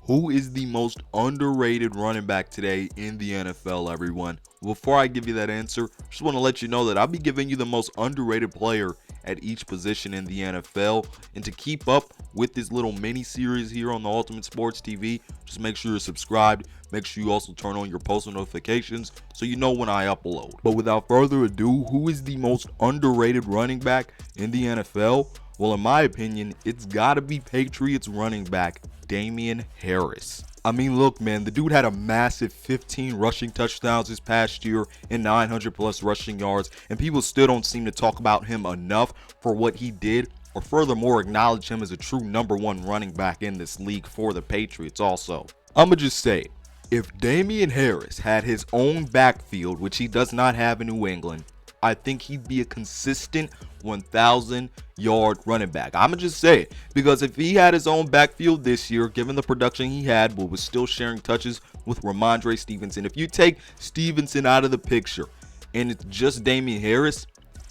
Who is the most underrated running back today in the NFL, everyone? Before I give you that answer, just want to let you know that I'll be giving you the most underrated player at each position in the NFL. And to keep up with this little mini series here on the Ultimate Sports TV, just make sure you're subscribed. Make sure you also turn on your post notifications so you know when I upload. But without further ado, who is the most underrated running back in the NFL? Well, in my opinion, it's got to be Patriots running back Damien Harris. I mean, look, man, the dude had a massive 15 rushing touchdowns this past year and 900 plus rushing yards, and people still don't seem to talk about him enough for what he did, or furthermore acknowledge him as a true #1 running back in this league for the Patriots also. I'ma just say, if Damien Harris had his own backfield, which he does not have in New England, I think he'd be a consistent 1,000-yard running back. I'ma just say it, because if he had his own backfield this year, given the production he had, but was still sharing touches with Ramondre Stevenson, if you take Stevenson out of the picture and it's just Damien Harris,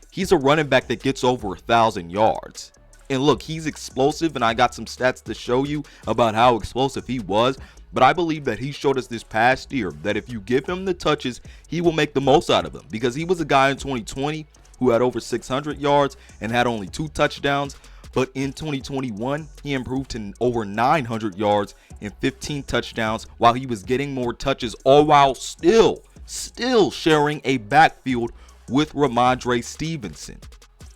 he's a running back that gets over 1,000 yards. And look, he's explosive, and I got some stats to show you about how explosive he was. But I believe that he showed us this past year that if you give him the touches, he will make the most out of them. Because he was a guy in 2020 who had over 600 yards and had only 2 touchdowns. But in 2021, he improved to over 900 yards and 15 touchdowns while he was getting more touches, all while still sharing a backfield with Ramondre Stevenson.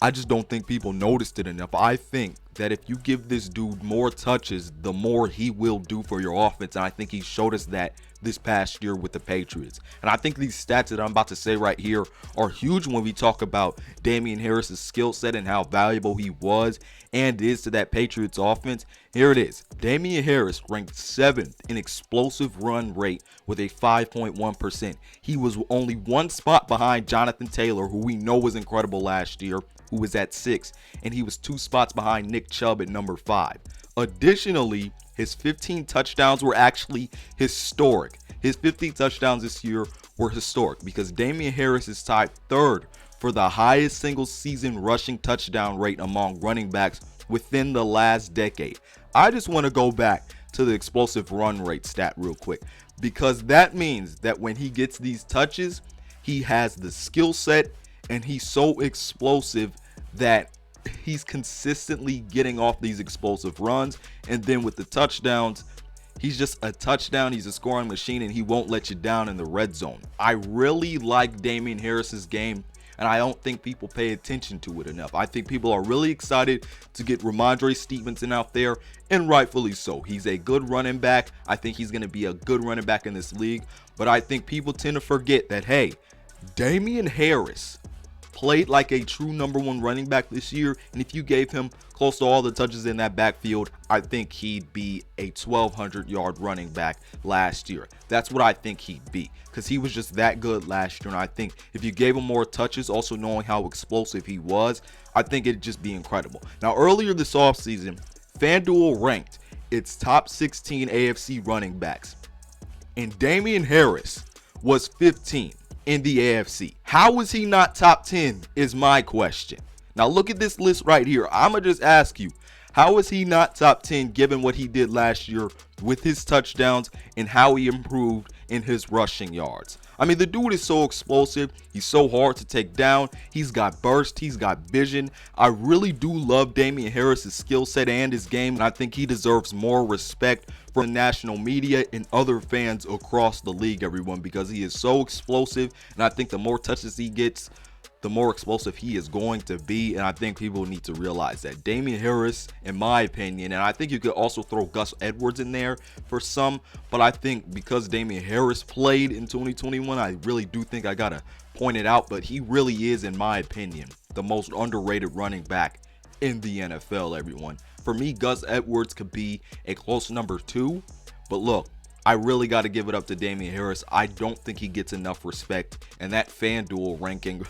I just don't think people noticed it enough. I think that if you give this dude more touches, the more he will do for your offense. And I think he showed us that this past year with the Patriots. And I think these stats that I'm about to say right here are huge when we talk about Damien Harris's skill set and how valuable he was and is to that Patriots offense. Here it is. Damien Harris ranked 7th in explosive run rate with a 5.1%. He was only 1 spot behind Jonathan Taylor, who we know was incredible last year, who was at 6, and he was 2 spots behind Nick Chubb at number 5. Additionally, his 15 touchdowns were actually historic. His 15 touchdowns this year were historic because Damien Harris is tied 3rd for the highest single season rushing touchdown rate among running backs within the last decade. I just want to go back to the explosive run rate stat real quick, because that means that when he gets these touches, he has the skill set and he's so explosive that he's consistently getting off these explosive runs. And then with the touchdowns, he's just a touchdown. He's a scoring machine, and he won't let you down in the red zone. I really like Damien Harris's game, and I don't think people pay attention to it enough. I think people are really excited to get Ramondre Stevenson out there, and rightfully so. He's a good running back. I think he's going to be a good running back in this league. But I think people tend to forget that, hey, Damien Harris played like a true #1 running back this year, and if you gave him close to all the touches in that backfield, I think he'd be a 1,200-yard running back last year. That's what I think he'd be, because he was just that good last year. And I think if you gave him more touches, also knowing how explosive he was, I think it'd just be incredible. Now, earlier this offseason, FanDuel ranked its top 16 AFC running backs, and Damien Harris was 15 in the AFC. How is he not top 10 is my question. Now look at this list right here. I'ma just ask you, how is he not top 10 given what he did last year with his touchdowns and how he improved in his rushing yards? I mean, the dude is so explosive. He's so hard to take down. He's got burst. He's got vision. I really do love Damien Harris's skill set and his game, and I think he deserves more respect from the national media and other fans across the league, everyone, because he is so explosive, and I think the more touches he gets, the more explosive he is going to be. And I think people need to realize that Damien Harris, in my opinion, and I think you could also throw Gus Edwards in there for some, but I think because Damien Harris played in 2021, I really do think I gotta point it out, but he really is, in my opinion, the most underrated running back in the NFL, everyone. For me, Gus Edwards could be a close number 2, but look, I really got to give it up to Damien Harris. I don't think he gets enough respect, and that FanDuel ranking,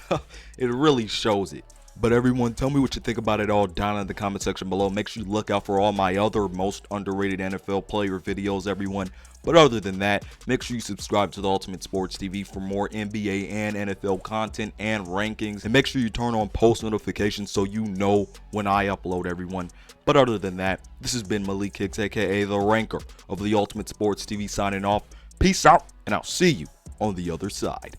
it really shows it. But everyone, tell me what you think about it all down in the comment section below. Make sure you look out for all my other most underrated NFL player videos, everyone. But other than that, make sure you subscribe to the Ultimate Sports TV for more NBA and NFL content and rankings. And make sure you turn on post notifications so you know when I upload, everyone. But other than that, this has been Malik Hicks, aka The Ranker of the Ultimate Sports TV, signing off. Peace out, and I'll see you on the other side.